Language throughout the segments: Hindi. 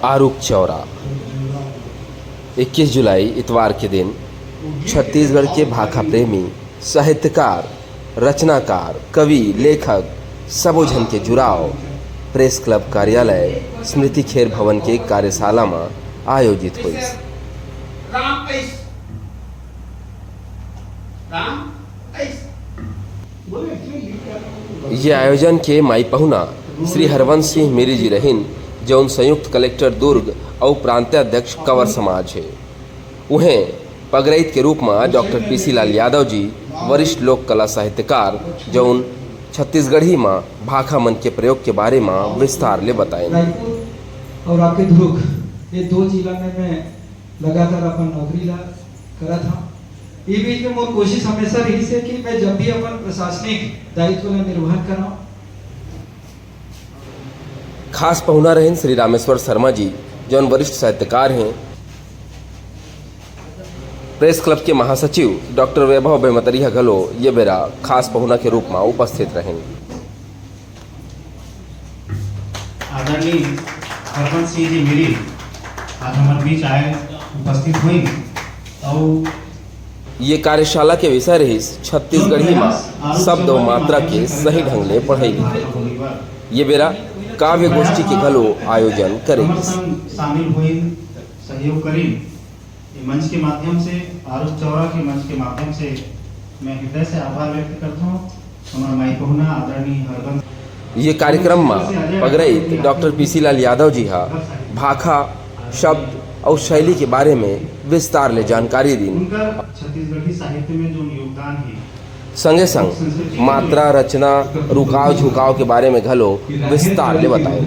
आरुख चौरा 21 जुलाई इतवार के दिन छत्तीसगढ़ के भाखा प्रेमी साहित्यकार, रचनाकार, कवि, लेखक सबोझन के जुड़ाव प्रेस क्लब कार्यालय स्मृति खेर भवन के कार्यशाला में आयोजित हुई। ये आयोजन के माई पहुना श्री हरवंश सिंह मेरी जी रहीन, जौन संयुक्त कलेक्टर दुर्ग और प्रांताध्यक्ष कंवर समाज है। उन्हें पगरईत के रूप में डॉक्टर पीसी लाल यादव जी, वरिष्ठ लोक कला साहित्यकार, जौन छत्तीसगढ़ी में भाखा मन के प्रयोग के बारे में विस्तार ले बताएं। और आपके दुर्ग, ये दो जिला में मैं लगातार अपन नौकरी ला करा था। ये बीच में मोर कोशिश हमेशा रही से कि मैं जब भी अपन प्रशासनिक दायित्व का निर्वहन कराऊं। खास पहुना रहें श्री रामेश्वर शर्मा जी, जौन वरिष्ठ साहित्यकार हैं। प्रेस क्लब के महासचिव डॉक्टर वैभव बेमतरिया घलो ये बेरा खास पहुना के रूप में उपस्थित रहें। आदरणीय हरवंश सिंह जी मेरी आज हमारे बीच आए उपस्थित हुई और ये कार्यशाला के विषय रही छत्तीसगढ़ी में शब्द और मात्रा के सही ढंग ले पढ़ाई लिखाई। ये बेरा काव्य गोष्ठी के घलो आयोजन करेगी। शामिल हुई, सहयोग करी मंच के माध्यम से, आरुख चौरा के मंच के माध्यम से मैं हृदय से आभार व्यक्त करता हूँ। हमारा माई पहुना आदरणीय हरवंश। ये कार्यक्रम में पगरईत डॉक्टर पीसी लाल यादव जी हा भाखा शब्द और शैली के बारे में विस्तार ले जानकारी दी। छत्तीसगढ़ी साहित्य में जो योगदान है, संगे संग मात्रा, रचना, रुकाव झुकाव के बारे में घलो विस्तार ले बताए।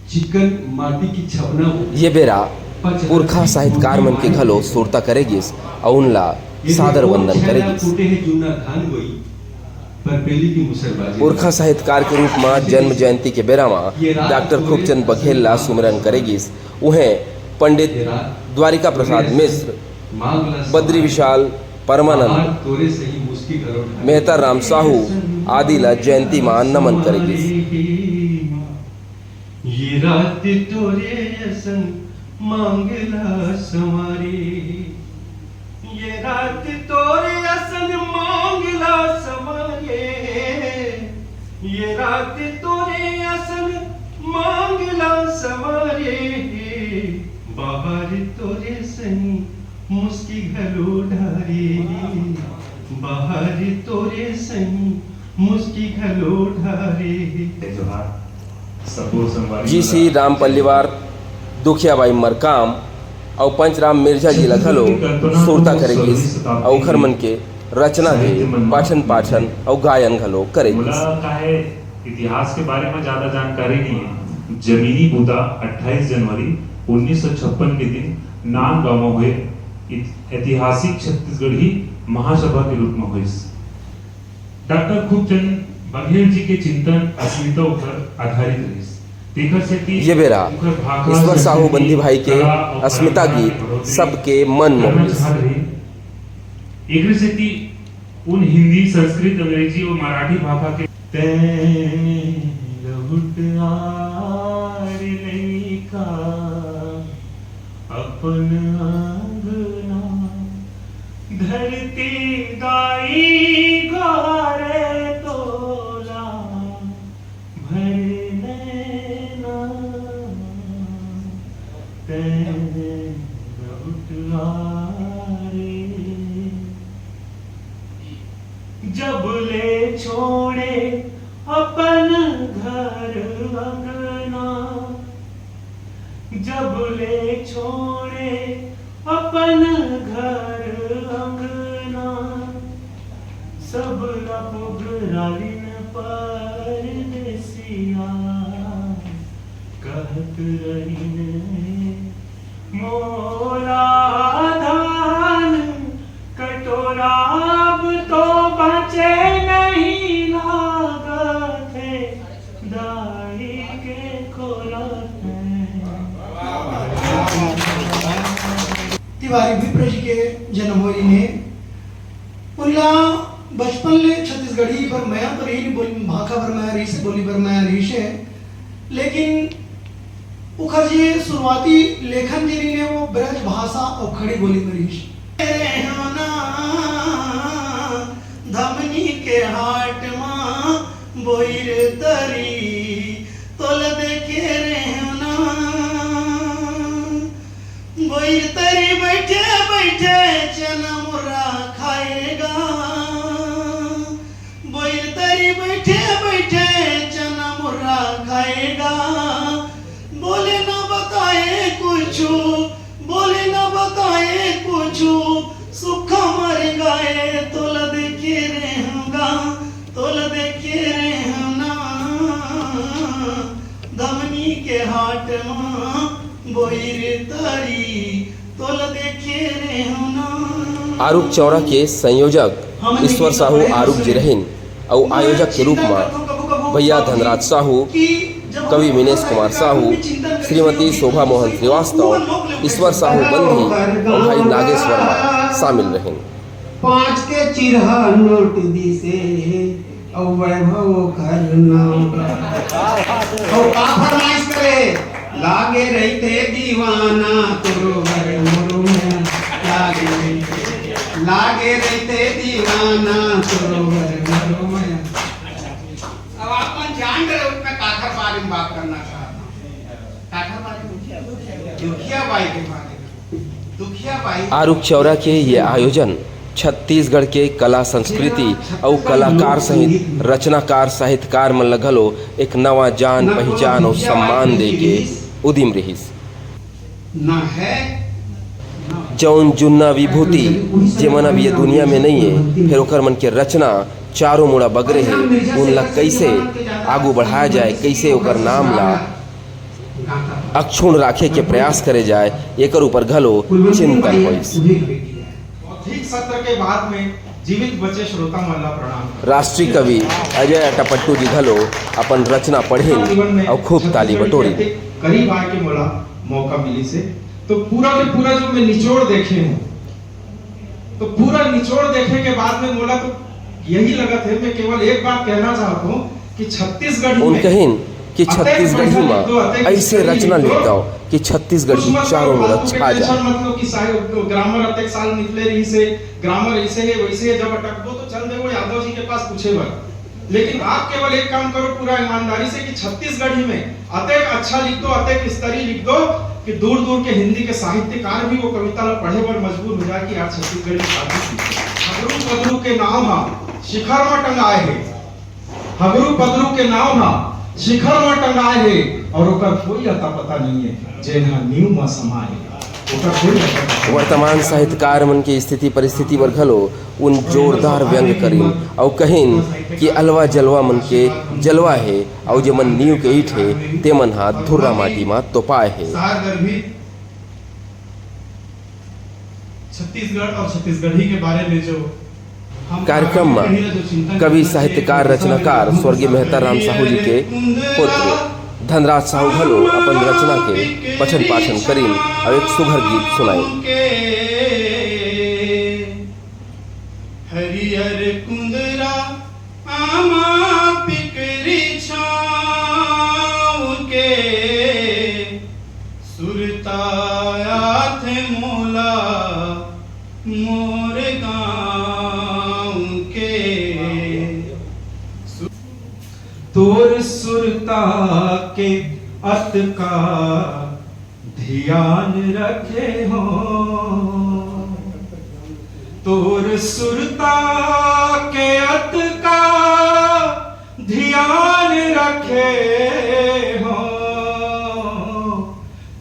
चिकन माटी की छपना ये बेरा पुरखा साहित्यकार मन के घलो सुरता करेगी और उनला सादर वंदन करेगी। पुरखा साहित्यकार के रूप में जन्म जयंती के बेरा में डॉक्टर खूबचंद बघेल ला सुमिरन करेगी। उन्हें पंडित द्वारिका प्रसाद मिश्र, बद्री विशाल, परमानंद, मेहता राम साहू आदि ला जयंती में नमन करेगी। ये रात तोरे संग मांगला सवारी, ये रात तोरे संग मांगला सवारी, ये रात तोरे संग मांगला सवारी, बाहर तोरे सनी मुस्की घलो ढारी, बाहर तोरे सनी मुस्की घलो ढारी। जी सी राम पल्लीवार, दुखियाबाई मरकाम और पंचराम मिर्जा जी लखलो सुरता करेगी और घर मन के रचना के पाठन पाठन और गायन घलो करेगी। इतिहास के बारे में ज्यादा जानकारी नहीं है। जमीनी बुदा 28 जनवरी 1956 के दिन नान गांव में हुए ऐतिहासिक छत्तीसगढ़ी महासभा के रूप में हुई। डॉक्टर खूबचंद बघेल जी के चिंतन अस्मिता पर आधारित रही। ये बेरा ईश्वर साहू बंदी भाई के अस्मिता गीत सबके मन मोहित। उन हिंदी, संस्कृत, अंग्रेजी और मराठी भाषा के अपन अंगना धरती दाई गारे तोला भरने ना तेरे उठवारे, जब ले छोड़े अपन घर अंगना, जब ले छोड़े अपन घर अंगना, सब लपुगरालिन परदेसिया कहत रहीन मोरा धान कटोरा अब तो बचे नहीं लागत है दाई के खोलत तिवारी विप्र जी के जन्म हुई ने उनला बचपन ले छत्तीसगढ़ी पर मैं तो रही बोली भाखा पर मैं रही से बोली पर मैं रही से लेकिन मुखर्जी शुरुआती लेखन जी ने वो ब्रज भाषा और खड़ी बोली में रही धमनी के हाट मां बोईर तरी तोल देखे रहना बोईर तरी बैठे बैठे चना मुर्रा खाएगा बोईर तरी बैठे बैठे चना मुर्रा खाएगा बोले ना बताए कुछ बोले ना बताए कुछ सुख मर गए तोल देखे रहूंगा तोल देखे रहना धमनी के हाट मां बोईर तरी तोल देखे रहना। आरूप चौरा के संयोजक ईश्वर साहू आरूप जी रहीन और आयोजक के रूप में भैया धनराज साहू, कवि मिनेश कुमार साहू, श्रीमती शोभा मोहन श्रीवास्तव, ईश्वर साहू बंधी और भाई नागेश वर्मा शामिल रहे। 5 के चिरहा नोट दी से और वैभव करना और का फरमाइश करे लागे रहते दीवाना तोरोवर मोरो में लागे रहते दीवाना तोरोवर मोरो में। अब आप जान रहे उसमें काठर बारे में बात करना चाहता हूँ। काठर बारे में दुखिया बाई के बारे में दुखिया बाई। आरूप चौरा के ये आयोजन छत्तीसगढ़ के कला संस्कृति और कलाकार सहित रचनाकार साहित्यकार में लगलो एक नवा जान पहचान और सम्मान दे के उदिम रहीस। न है जौन जुन्ना विभूति जे मन अब ये दुनिया में नहीं है, फिर ओकर मन के रचना चारों मुड़ा बगरे है, उन ला कैसे आगू बढ़ाया जाए, कैसे ओकर नाम ला अक्षुण राखे के प्रयास करे जाए, एकर ऊपर घलो चिंतन होइस। ठीक सत्र के बाद में जीवित बचे श्रोता मल्ला प्रणाम। राष्ट्रीय कवि अजय अटापट्टू जी घलो अपन रचना पढ़े और खूब ताली बटोरी। करीब आके मोला मौका मिली से तो पूरा के पूरा जो मैं निचोड़ देखे हूँ, तो पूरा निचोड़ देखे के बाद में मोला तो यही लगा था, मैं केवल एक बात कहना चाहता हूँ कि छत्तीसगढ़ उन कहिन कि छत्तीसगढ़ ही में ऐसे रचना लिख दो कि छत्तीसगढ़ की चारों मुड़ा छा जाए। मतलब कि ग्रामर अतेक साल निकले रही से ग्रामर ऐसे है वैसे है, जब अटक दो तो चल दे वो यादव जी के पास पूछे बर। लेकिन आप केवल एक काम करो पूरा ईमानदारी से कि छत्तीसगढ़ी में अतेक अच्छा लिख दो, अतेक स्तरीय लिख दो कि दूर दूर के हिंदी के साहित्यकार भी वो कविता ला पढ़े पर मजबूर हो जाए कि यार छत्तीसगढ़ी हगरू पदरू के नाम हा शिखर में टंगाए है, हगरू पदरू के नाम हा शिखर में टंगाए है और ओकर कोई अता पता नहीं है जेना नींव में समाए। वर्तमान साहित्यकार मन की स्थिति परिस्थिति पर घलो उन जोरदार व्यंग करीन और कहिन कि अलवा जलवा मन के जलवा है और जो मन नींव के ईट है ते मन हाथ धुर्रा माटी मा तोपाए है। छत्तीसगढ़ और छत्तीसगढ़ी के बारे में जो कार्यक्रम में कवि साहित्यकार रचनाकार स्वर्गीय मेहता राम साहू जी के पुत्र धनराज साहू घलो अपन रचना के पठन पाठन करीन और एक सुघर गीत सुनाई। हरियर कुंदरा आमा पिकरी छाव के सुरताया थे मोला मोर गाँव के तोर सुरता के अत का ध्यान रखे हो, तोर सुरता के अत का ध्यान रखे हो,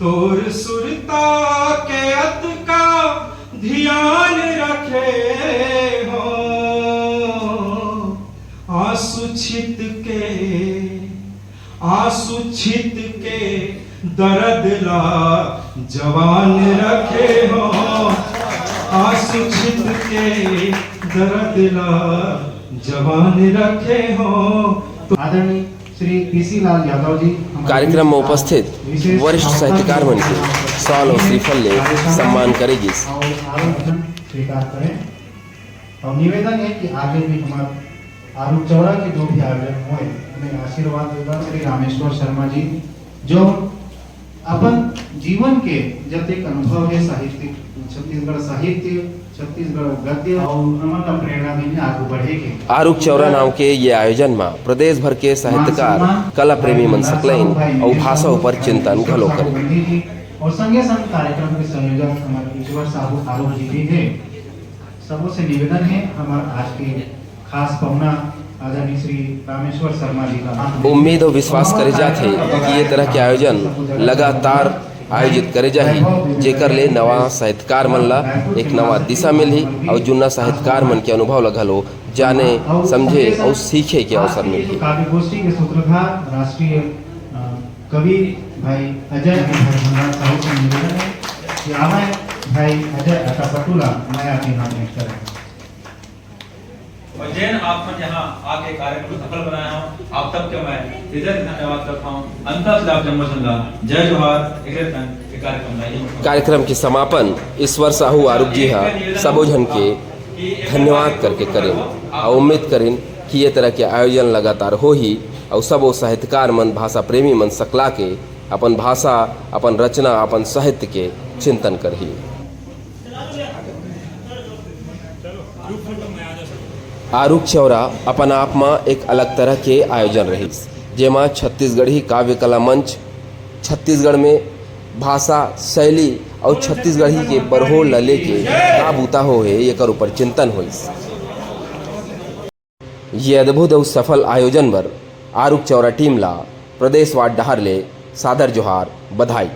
तोर सुरता के अत का ध्यान रखे हो, आंसू छित के दर्द ला जवान रखे हो, आंसू छित के दर्द ला जवान रखे हो। तो आदरणीय श्री पीसी लाल यादव जी कार्यक्रम में उपस्थित वरिष्ठ साहित्यकार मन के साल और श्रीफल ले सम्मान करेगी। स्वीकार करें और निवेदन है कि आगे भी हमारे आरूप चौरा के जो भी आयोजन हुए में आशीर्वाद देगा श्री रामेश्वर शर्मा जी, जो अपन जीवन के जतेक अनुभव है साहित्यिक, छत्तीसगढ़ साहित्य, छत्तीसगढ़ गद्य और हमन का प्रेरणा देने आगे बढ़ेगे। आरुख चौरा नाम के ये आयोजन में प्रदेश भर के साहित्यकार, कला प्रेमी मन सकलाइन और भाषा ऊपर चिंतन घलो करें। और संगे संग कार्यक्रम के संयोजक हमारे ईश्वर साहू आरुख जी भी है। सबों से निवेदन है हमारे आज के खास पहुना आदरणीय श्री रामेश्वर शर्मा जी का उम्मीद और विश्वास करे जाते कि ये तरह के आयोजन लगातार आयोजित करे जाही, जेकर ले नवा साहित्यकार मन ला एक नवा दिशा मिली और जुन्ना साहित्यकार मन के अनुभव लगलो जाने समझे और सीखे के अवसर मिली। काव्य गोष्ठी के सूत्रधार राष्ट्रीय कवि भाई अजय भंडार साहू से निवेदन है कि आवे भाई अजय अटापटुला मैं आपके नाम लिख करें। और जैन आप मन यहाँ आके कार्यक्रम को सफल बनाया हूँ, आप सबके मैं हृदय से धन्यवाद करता हूँ। अंतर से आप जन्म चंदा जय जोहार। एक कार्यक्रम के समापन ईश्वर साहू आरुख जी हा सबो जन के धन्यवाद करके करें और उम्मीद करें कि ये तरह के आयोजन लगातार हो ही और सबो साहित्यकार मन, भाषा प्रेमी मन सकला के अपन भाषा, अपन रचना, अपन साहित्य के चिंतन करही। आरुख चौरा अपन आप में एक अलग तरह के आयोजन रही, जेमा छत्तीसगढ़ी काव्य कला मंच, छत्तीसगढ़ में भाषा शैली और छत्तीसगढ़ी के बरहो लले के का बूता हो है एकर ऊपर चिंतन हुई। ये अद्भुत और सफल आयोजन बर आरुख चौरा टीम ला प्रदेशवाद डहर ले सादर जोहार बधाई।